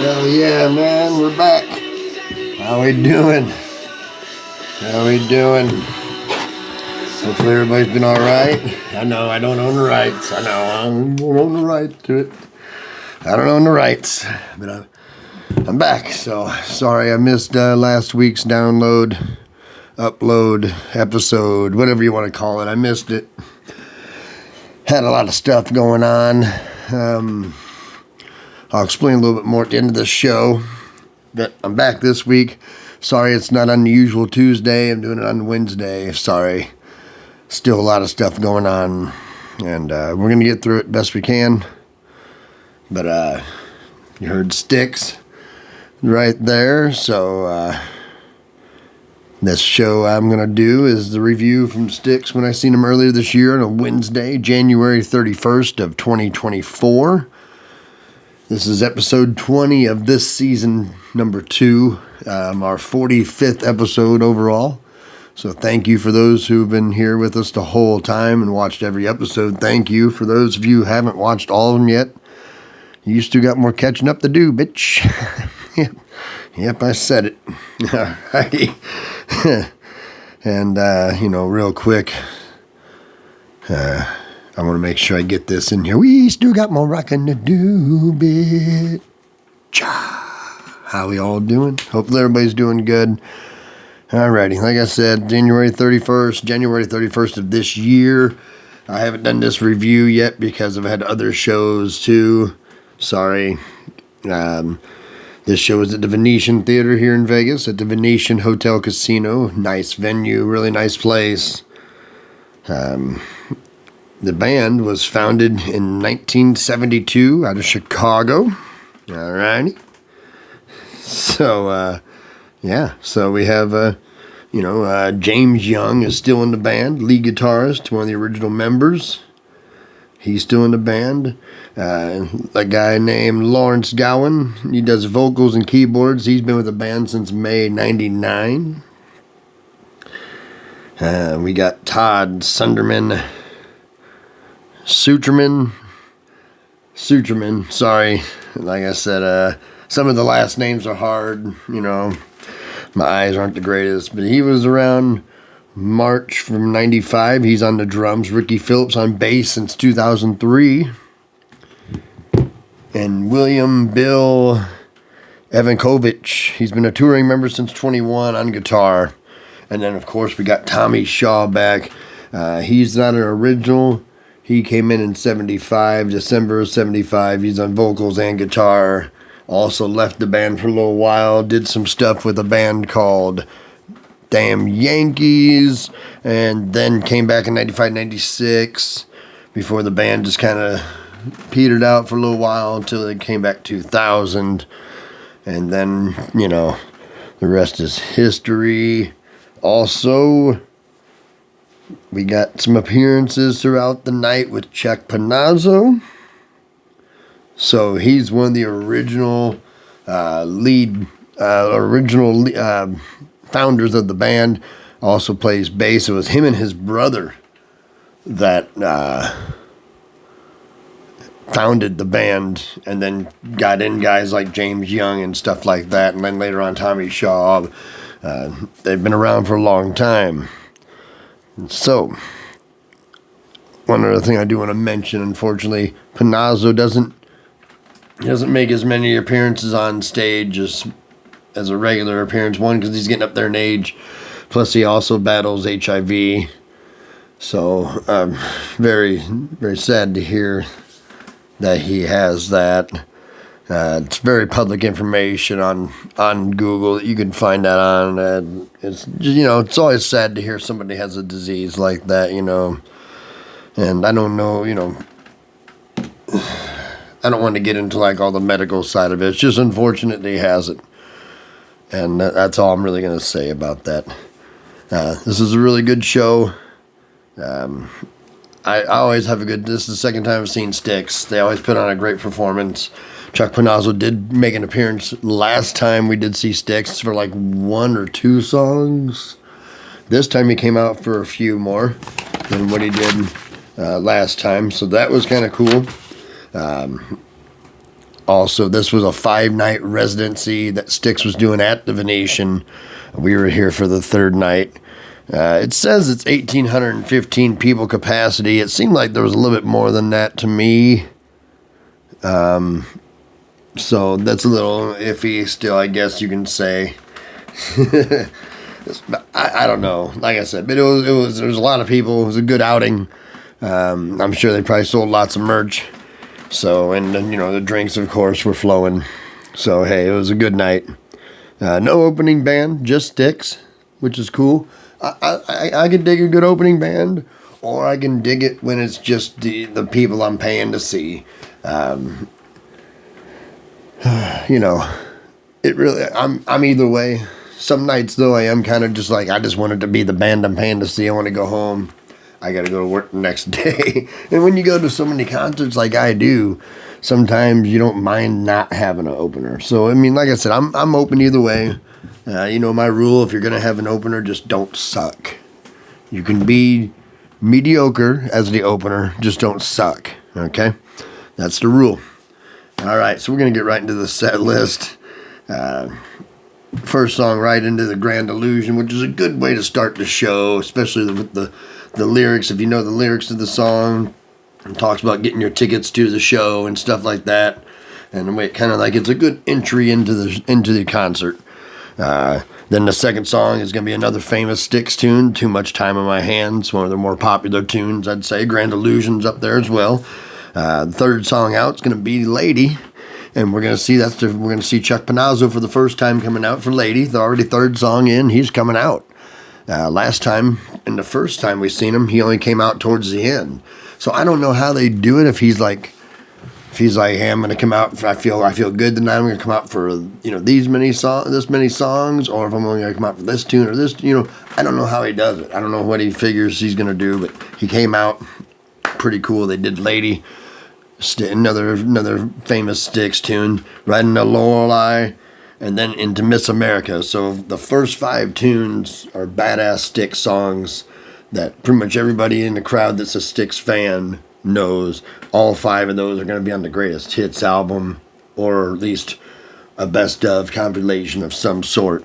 Hell yeah, man, we're back. How we doing? Hopefully everybody's been alright. I know I don't own the rights. I don't own the right to it. I don't own the rights. But I'm back. So sorry I missed last week's upload, episode, whatever you want to call it. I missed it. Had a lot of stuff going on. I'll explain a little bit more at the end of the show. But I'm back this week. Sorry it's not on the usual Tuesday. I'm doing it on Wednesday. Sorry. Still a lot of stuff going on. And we're going to get through it best we can. But you heard STYX right there. So this show I'm going to do is the review from STYX when I seen him earlier this year on a Wednesday, January 31st of 2024. This is episode 20 of this season, number 2, our 45th episode overall. So thank you for those who've been here with us the whole time and watched every episode. Thank you. For those of you who haven't watched all of them yet, you still got more catching up to do, bitch. Yep, I said it. Alrighty. And, real quick, I want to make sure I get this in here. We still got more rocking to do, bitch. How we all doing? Hopefully everybody's doing good. Alrighty, like I said, January 31st of this year. I haven't done this review yet because I've had other shows too. Sorry. This show is at the Venetian Theater here in Vegas, at the Venetian Hotel Casino. Nice venue, really nice place. The band was founded in 1972 out of Chicago. Alrighty. So, so we have, James Young is still in the band, lead guitarist, one of the original members. He's still in the band. A guy named Lawrence Gowan, he does vocals and keyboards. He's been with the band since May 99. We got Todd Sucherman, sorry. Like I said, some of the last names are hard, my eyes aren't the greatest, but he was around March from 95. He's on the drums. Ricky Phillips on bass since 2003. And William Bill Evankovich, he's been a touring member since 21 on guitar. And then, of course, we got Tommy Shaw back. He's not an original. He came in 75, December of 75. He's on vocals and guitar. Also left the band for a little while. Did some stuff with a band called Damn Yankees. And then came back in 95, 96. Before the band just kind of petered out for a little while until it came back 2000. And then, the rest is history. Also, we got some appearances throughout the night with Chuck Panazzo. So he's one of the original founders of the band. Also plays bass. It was him and his brother that founded the band, and then got in guys like James Young and stuff like that. And then later on, Tommy Shaw. They've been around for a long time. So, one other thing I do want to mention, unfortunately, Panazzo doesn't make as many appearances on stage as a regular appearance. One, because he's getting up there in age. Plus, he also battles HIV. So, very, very sad to hear that he has that. It's very public information on Google that you can find that on. It's it's always sad to hear somebody has a disease like that, And I don't know, I don't want to get into like all the medical side of it. It's just unfortunate that he has it, and that's all I'm really going to say about that. This is a really good show. I always have this is the second time I've seen STYX. They always put on a great performance. Chuck Panazzo did make an appearance last time we did see STYX for like 1 or 2 songs. This time he came out for a few more than what he did last time, so that was kind of cool. Also, this was a 5-night residency that STYX was doing at the Venetian. We were here for the 3rd night. It says it's 1,815 people capacity. It seemed like there was a little bit more than that to me. So that's a little iffy still, I guess you can say. I don't know. Like I said, but there was a lot of people. It was a good outing. I'm sure they probably sold lots of merch. So, and then, the drinks, of course, were flowing. So, hey, it was a good night. No opening band, just STYX, which is cool. I can dig a good opening band, or I can dig it when it's just the people I'm paying to see. It really, I'm either way. Some nights, though, I am kind of just like, I just want it to be the band I'm paying to see. I want to go home. I got to go to work the next day. And when you go to so many concerts like I do, sometimes you don't mind not having an opener. So, I mean, like I said, I'm open either way. My rule, if you're going to have an opener, just don't suck. You can be mediocre as the opener, just don't suck. Okay? That's the rule. All right, so we're going to get right into the set list. First song right into the Grand Illusion, which is a good way to start the show, especially with the lyrics. If you know the lyrics of the song, it talks about getting your tickets to the show and stuff like that. And it kind of like it's a good entry into the concert. Then the second song is going to be another famous STYX tune, Too Much Time on My Hands, one of their more popular tunes, I'd say. Grand Illusion's up there as well. The third song out is going to be Lady. And we're going to see Chuck Panazzo for the first time coming out for Lady. They're already third song in. He's coming out. Last time, and the first time we seen him, he only came out towards the end. So I don't know how they do it. If he's like, hey, I'm going to come out. I feel good tonight. I'm going to come out for this many songs, or if I'm only going to come out for this tune or this. I don't know how he does it. I don't know what he figures he's going to do, but he came out pretty cool. They did Lady. Another famous STYX tune, Riding the Lorelei, and then into Miss America. So the first 5 tunes are badass STYX songs that pretty much everybody in the crowd that's a STYX fan knows. All 5 of those are going to be on the Greatest Hits album, or at least a best of compilation of some sort.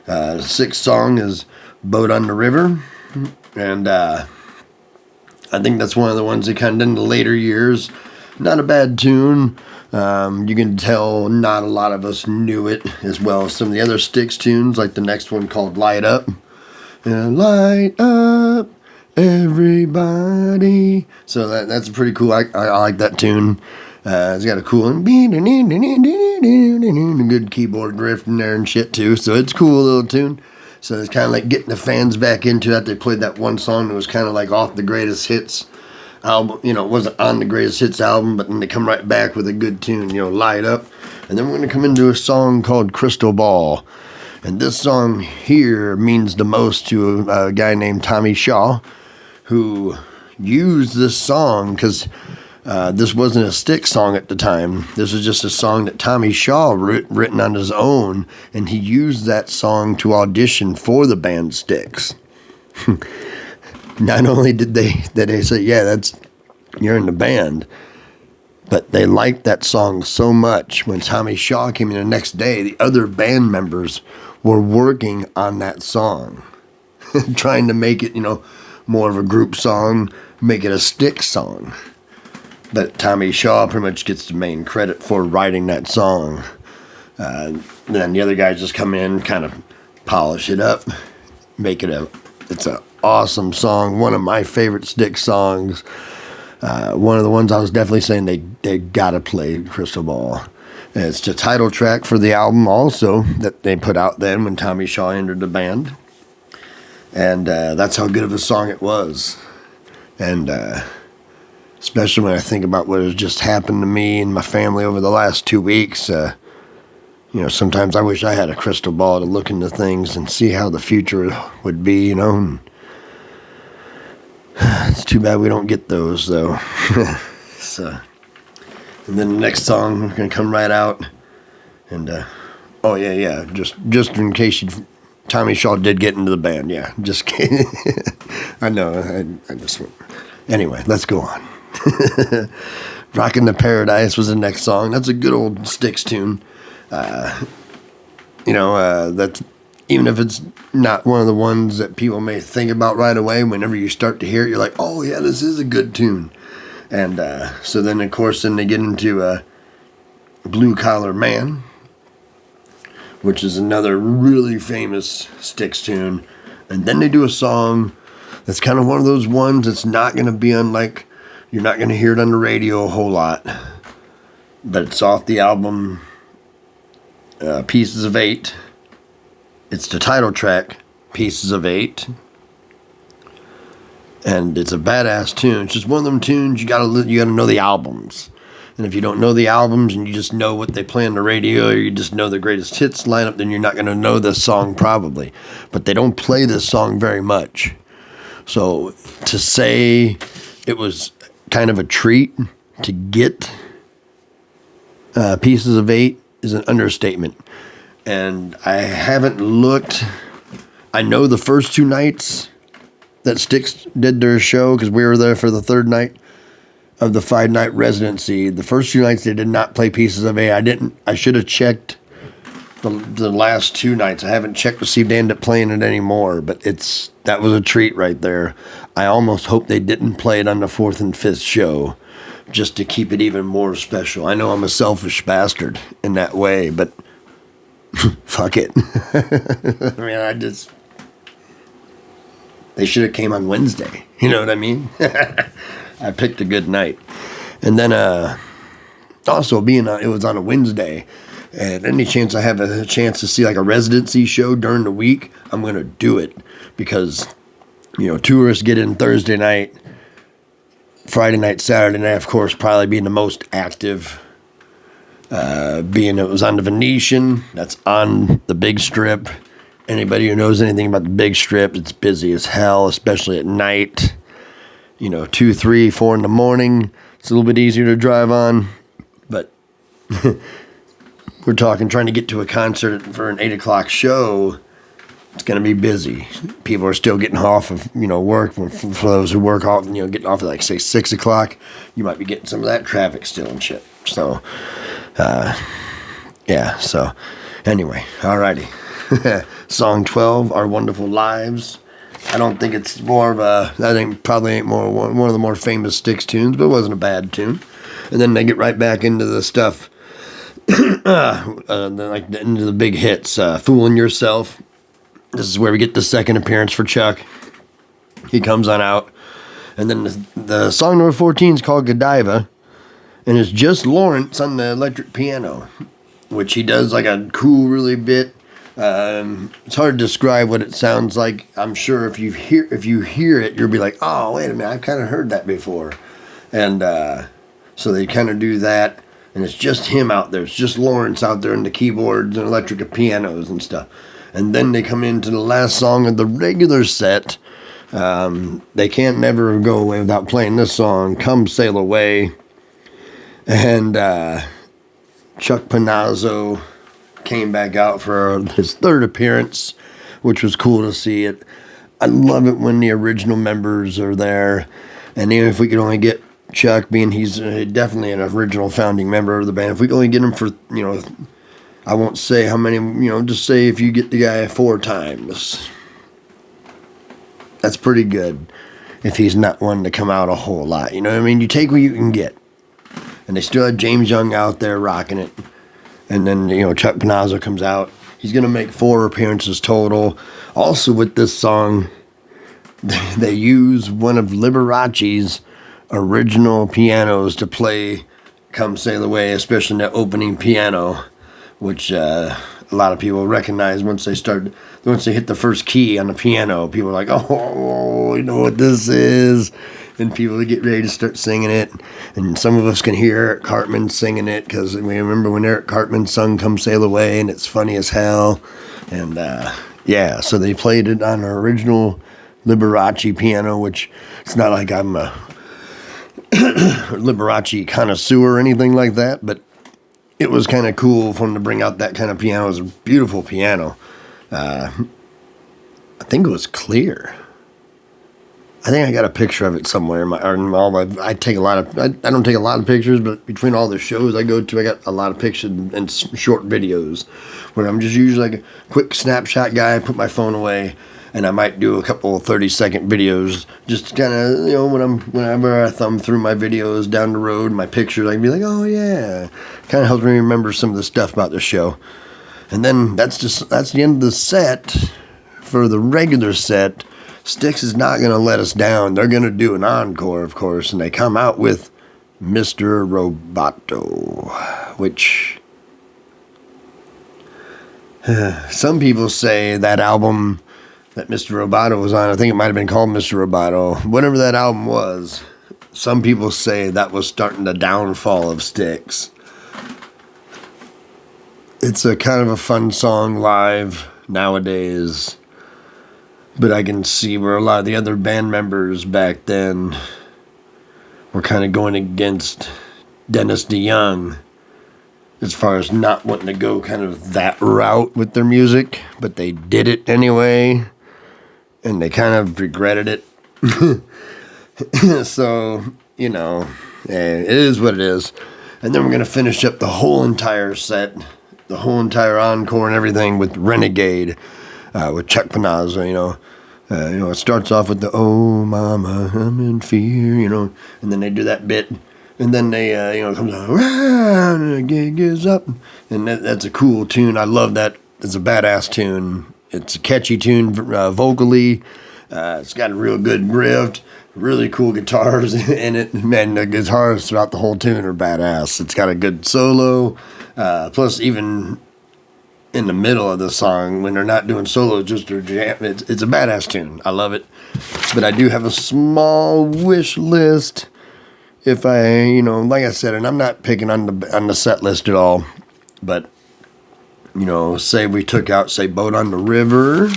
The 6th song is Boat on the River, and I think that's one of the ones that kind of in the later years. Not a bad tune. You can tell not a lot of us knew it, as well as some of the other STYX tunes, like the next one called Light Up. Light up, everybody. So that's pretty cool. I like that tune. It's got a cool a good keyboard riff in there and shit too. So it's a cool little tune. So it's kind of like getting the fans back into that. They played that one song that was kind of like off the Greatest Hits album, it wasn't on the Greatest Hits album, but then they come right back with a good tune, Light Up. And then we're going to come into a song called Crystal Ball. And this song here means the most to a guy named Tommy Shaw, who used this song because this wasn't a STYX song at the time. This was just a song that Tommy Shaw written on his own, and he used that song to audition for the band STYX. Not only did they say, yeah, you're in the band, but they liked that song so much. When Tommy Shaw came in the next day, the other band members were working on that song, trying to make it, more of a group song, make it a STYX song. But Tommy Shaw pretty much gets the main credit for writing that song. Then the other guys just come in, kind of polish it up, make it it's a awesome song, one of my favorite STYX songs. One of the ones I was definitely saying they gotta play Crystal Ball. And it's the title track for the album also that they put out then when Tommy Shaw entered the band. And that's how good of a song it was. And especially when I think about what has just happened to me and my family over the last 2 weeks, sometimes I wish I had a crystal ball to look into things and see how the future would be, and it's too bad we don't get those, though. So, and then the next song, we're going to come right out. And, just in case Tommy Shaw did get into the band. Yeah, just kidding. I know. I just... Anyway, let's go on. Rockin' to Paradise was the next song. That's a good old STYX tune. That's, even if it's not one of the ones that people may think about right away, whenever you start to hear it, you're like, oh yeah, this is a good tune. And so then, of course, then they get into Blue Collar Man, which is another really famous STYX tune. And then they do a song that's kind of one of those ones that's not going to be on, like, you're not going to hear it on the radio a whole lot. But it's off the album Pieces of 8. It's the title track, Pieces of 8. And it's a badass tune. It's just one of them tunes you gotta know the albums. And if you don't know the albums and you just know what they play on the radio, or you just know the greatest hits lineup, then you're not gonna know this song probably. But they don't play this song very much. So to say it was kind of a treat to get Pieces of 8 is an understatement. And I haven't looked. I know the first 2 nights that STYX did their show, because we were there for the 3rd night of the 5-night residency. The first 2 nights they did not play Pieces of 8. I should have checked the last 2 nights. I haven't checked to see if they end up playing it anymore, but that was a treat right there. I almost hope they didn't play it on the 4th and 5th show, just to keep it even more special. I know I'm a selfish bastard in that way, but fuck it. I mean, they should have came on Wednesday. You know what I mean? I picked a good night. And then, also it was on a Wednesday, and any chance I have a chance to see like a residency show during the week, I'm going to do it, because, tourists get in Thursday night, Friday night, Saturday night, of course, probably being the most active. Being it was on the Venetian, that's on the Big Strip. Anybody who knows anything about the Big Strip, it's busy as hell, especially at night. 2, 3, 4 in the morning, it's a little bit easier to drive on. But we're talking trying to get to a concert for an 8 o'clock show. It's going to be busy. People are still getting off of, work. For those who work off, getting off at like, say, 6 o'clock, you might be getting some of that traffic still and shit. So, so anyway, alrighty. Song 12, Our Wonderful Lives. I don't think it's more of I think probably ain't one of the more famous STYX tunes, but it wasn't a bad tune. And then they get right back into the stuff, into the big hits, Fooling Yourself. This is where we get the second appearance for Chuck. He comes on out. And then the song number 14 is called Godiva. And it's just Lawrence on the electric piano, which he does like a cool, really bit. It's hard to describe what it sounds like. I'm sure if you hear it, you'll be like, oh, wait a minute, I've kind of heard that before. And so they kind of do that. And it's just him out there. It's just Lawrence out there in the keyboards and electric pianos and stuff. And then they come into the last song of the regular set. They can't never go away without playing this song, Come Sail Away. And Chuck Panazzo came back out for his 3rd appearance, which was cool to see it. I love it when the original members are there. And even if we could only get Chuck, being he's definitely an original founding member of the band, if we could only get him for, I won't say how many, just say if you get the guy 4 times. That's pretty good if he's not one to come out a whole lot. You know what I mean? You take what you can get. And they still had James Young out there rocking it. And then, Chuck Panazzo comes out. He's going to make 4 appearances total. Also with this song, they use one of Liberace's original pianos to play Come Sail Away, especially in that opening piano, which a lot of people recognize once they hit the first key on the piano. People are like, oh, you know what this is. And people get ready to start singing it. And some of us can hear Eric Cartman singing it, because we remember when Eric Cartman sung Come Sail Away, and it's funny as hell. And so they played it on our original Liberace piano, which it's not like I'm a Liberace connoisseur or anything like that, but it was kind of cool for them to bring out that kind of piano. It was a beautiful piano. I think it was clear. I think I got a picture of it somewhere. I take a lot of. I don't take a lot of pictures, but between all the shows I go to, I got a lot of pictures and short videos, where I'm just usually like a quick snapshot guy. I put my phone away, and I might do a couple 30-second videos, just kind of whenever I thumb through my videos down the road, my pictures, I can be like, oh yeah, kind of helps me remember some of the stuff about the show. And then that's the end of the set. For the regular set, STYX is not going to let us down. They're going to do an encore, of course, and they come out with Mr. Roboto, which some people say that album that Mr. Roboto was on, I think it might have been called Mr. Roboto, whatever that album was, some people say that was starting the downfall of STYX. It's a kind of a fun song live nowadays, but I can see where a lot of the other band members back then were kind of going against Dennis DeYoung as far as not wanting to go kind of that route with their music, but they did it anyway, and they kind of regretted it. So, it is what it is. And then we're going to finish up the whole entire set, the whole entire encore and everything with Renegade, with Chuck Panazza, it starts off with the, oh, mama, I'm in fear, and then they do that bit, and then they, it comes on, and the gig is up, and that's a cool tune. I love that. It's a badass tune. It's a catchy tune vocally. It's got a real good riff, really cool guitars in it. Man, the guitars throughout the whole tune are badass. It's got a good solo, plus even in the middle of the song, when they're not doing solos, just their jam, it's a badass tune. I love it. But I do have a small wish list. If I, like I said, and I'm not picking on the set list at all, but, say we took out, Boat on the River,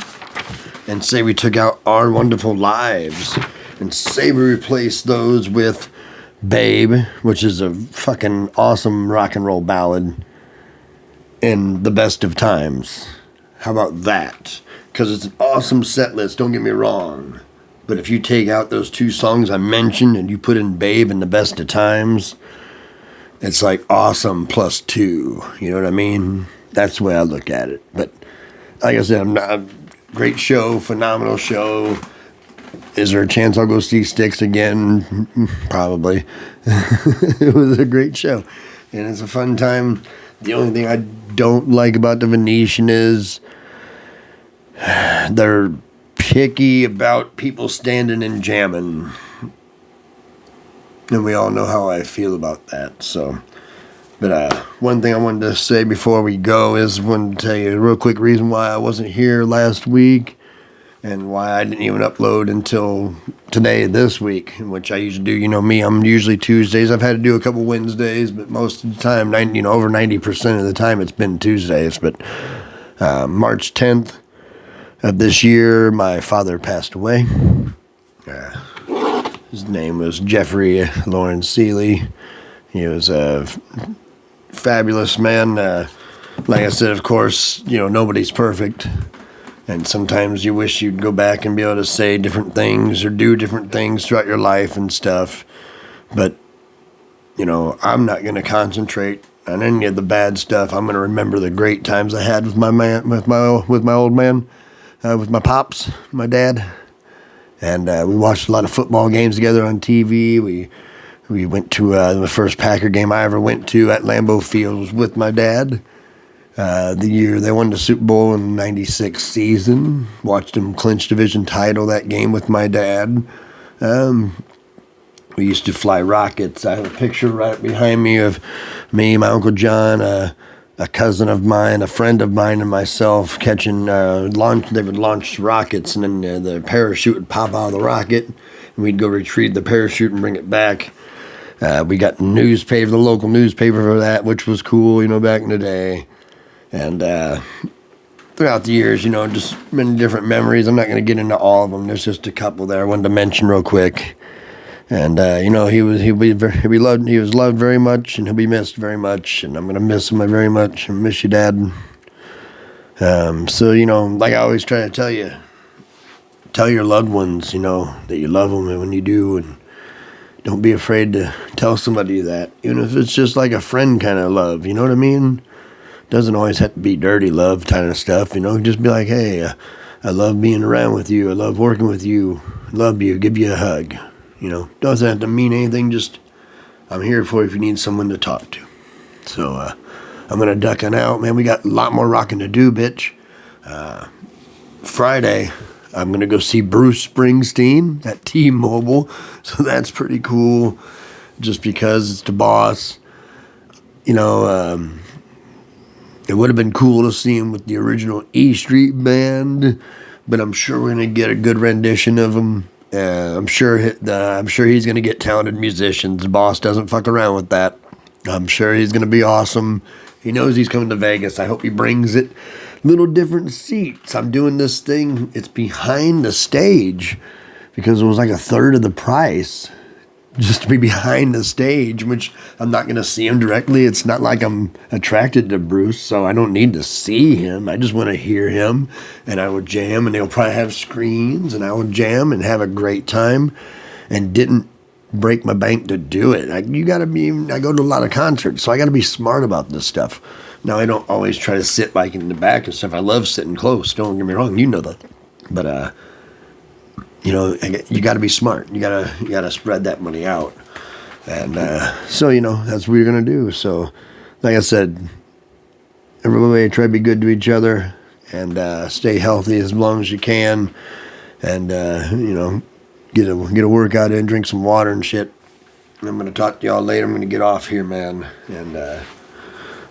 and say we took out Our Wonderful Lives, and say we replaced those with Babe, which is a fucking awesome rock and roll ballad, and The Best of Times. How about that? Because it's an awesome set list, don't get me wrong. But if you take out those two songs I mentioned and you put in Babe and The Best of Times, it's like awesome plus 2. You know what I mean? That's the way I look at it. But like I said, great show, phenomenal show. Is there a chance I'll go see STYX again? Probably. It was a great show. And it's a fun time. The only thing I don't like about the Venetian is they're picky about people standing and jamming. And we all know how I feel about that. So, but one thing I wanted to say before we go is I wanted to tell you a real quick reason why I wasn't here last week and why I didn't even upload until today, this week, which I usually do. Me, I'm usually Tuesdays. I've had to do a couple Wednesdays, but most of the time, over 90% of the time, it's been Tuesdays. But March 10th of this year, my father passed away. His name was Jeffrey Lawrence Seeley. He was a fabulous man. Like I said, of course, nobody's perfect. And sometimes you wish you'd go back and be able to say different things or do different things throughout your life and stuff. But, I'm not going to concentrate on any of the bad stuff. I'm going to remember the great times I had with my man, with my old man, with my pops, my dad. And we watched a lot of football games together on TV. We went to the first Packer game I ever went to at Lambeau Field was with my dad. The year they won the Super Bowl in the 96 season. Watched them clinch division title that game with my dad. We used to fly rockets. I have a picture right behind me of me, my Uncle John, a cousin of mine, a friend of mine, and myself catching launch. They would launch rockets, and then the parachute would pop out of the rocket, and we'd go retrieve the parachute and bring it back. We got the local newspaper for that, which was cool, back in the day. And throughout the years, just many different memories. I'm not going to get into all of them. There's just a couple there I wanted to mention real quick. And he was loved very much, and he'll be missed very much. And I'm going to miss him very much. I miss you, Dad. So like I always try to tell you, tell your loved ones, that you love them, and when you do, and don't be afraid to tell somebody that, even if it's just like a friend kind of love, you know what I mean? Doesn't always have to be dirty love kind of stuff, just be like, hey, I love being around with you, I love working with you, love you, give you a hug, doesn't have to mean anything, just I'm here for you if you need someone to talk to. So, I'm going to duck on out, man. We got a lot more rocking to do, bitch. Friday, I'm going to go see Bruce Springsteen at T-Mobile, so that's pretty cool, just because it's the boss. It would have been cool to see him with the original E Street Band, but I'm sure we're going to get a good rendition of him. I'm sure he's going to get talented musicians. The boss doesn't fuck around with that. I'm sure he's going to be awesome. He knows he's coming to Vegas. I hope he brings it. Little different seats. I'm doing this thing. It's behind the stage because it was like a third of the price just to be behind the stage, which I'm not going to see him directly. It's not like I'm attracted to Bruce, so I don't need to see him. I just want to hear him, and I would jam, and they'll probably have screens, and I would jam and have a great time, and didn't break my bank to do it. I go to a lot of concerts, so I got to be smart about this stuff. Now, I don't always try to sit like in the back and stuff. I love sitting close. Don't get me wrong. You know that. But, you got to be smart. You got to spread that money out. And so, that's what you're going to do. So, like I said, everybody try to be good to each other and stay healthy as long as you can. And, get a workout in, drink some water and shit. And I'm going to talk to y'all later. I'm going to get off here, man. And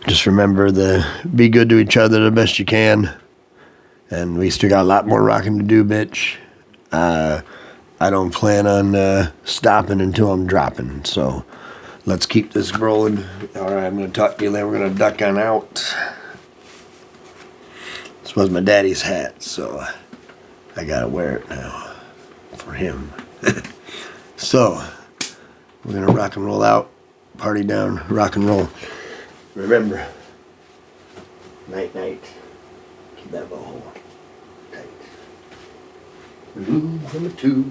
just remember to be good to each other the best you can. And we still got a lot more rocking to do, bitch. I don't plan on stopping until I'm dropping. So let's keep this rolling. All right, I'm going to talk to you later. We're going to duck on out. This was my daddy's hat, so I got to wear it now for him. So we're going to rock and roll out, party down, rock and roll. Remember, night, night, keep that ball tight. Number 2.